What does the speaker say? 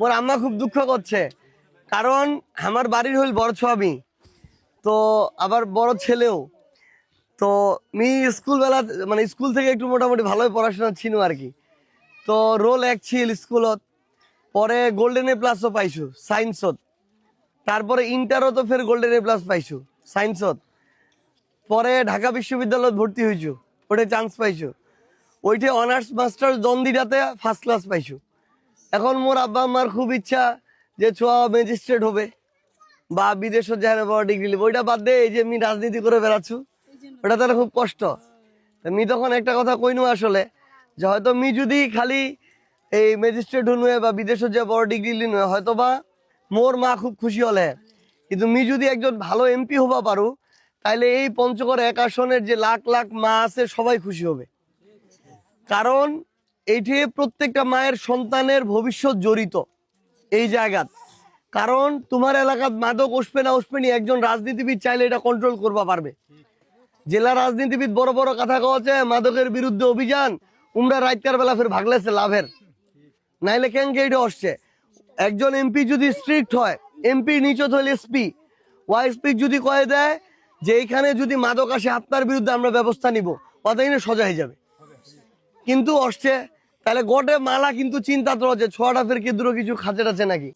মোর আম্মা খুব দুঃখ করছে, কারণ আমার বাড়ির হইল বড় আমি, তো আবার বড় ছেলেও। তো মি স্কুলবেলা মানে স্কুল থেকে একটু মোটামুটি ভালোই পড়াশোনা ছিল আর কি। তো রোল এক ছিল স্কুলত, পরে গোল্ডেন এ প্লাসও পাইছো সায়েন্সত, তারপরে ইন্টারও তো ফের গোল্ডেন এ প্লাস পাইছো সায়েন্সত, পরে ঢাকা বিশ্ববিদ্যালয়ত ভর্তি হয়েছো, ওটা চান্স পাইছো, ওইটে অনার্স মাস্টার্স দ্বন্দ্বিটাতে ফার্স্ট ক্লাস পাইছো। এখন মোর আব্বা আম্মার খুব ইচ্ছা যে ছোয়া ম্যাজিস্ট্রেট হবে বা বিদেশত যায় বড় ডিগ্রি নেবে, ওইটা বাদ দিয়ে এই যে আমি রাজনীতি করে বেড়াচ্ছু, ওটা তার খুব কষ্ট। মি তখন একটা কথা কইনু আসলে, যে হয়তো মি যদি খালি এই ম্যাজিস্ট্রেট হনুয়ে বা বিদেশত যে বড় ডিগ্রি লিনুয়ে হয়তো বা মোর মা খুব খুশি হলে, কিন্তু মি যদি একজন ভালো এমপি হবা পারু, তাইলে এই পঞ্চগড় এক আসনের যে লাখ লাখ মা আছে সবাই খুশি হবে। কারণ এইটি প্রত্যেকটা মায়ের সন্তানের ভবিষ্যৎ জড়িত এই জায়গাত। কারণ তোমার এলাকাত মাদক উঠবে না উঠবে নি, একজন রাজনীতিবিদ চাইলে এটা কন্ট্রোল করবা পারবে। জেলা রাজনীতিবিদ বড় বড় কথা কওয়াছে মাদকের বিরুদ্ধে অভিযান, উমরা রাতকার বেলা ফের ভাগলেছে লাভের, নাইলে কেন এটা আসছে। একজন এমপি যদি স্ট্রিক্ট হয়, এমপি নিচত হইলে এসপি, ওয়াইসপি যদি কয়ে দেয় যে এইখানে যদি মাদক আসে আপনার বিরুদ্ধে আমরা ব্যবস্থা নিব, কথাই না সোজা হয়ে যাবে। কিন্তু আসছে তাহলে গোটে মালা কিন্তু চিন্তা তো যে ছোয়াটা ফের কি দূর কিছু খাঁচে আছে নাকি।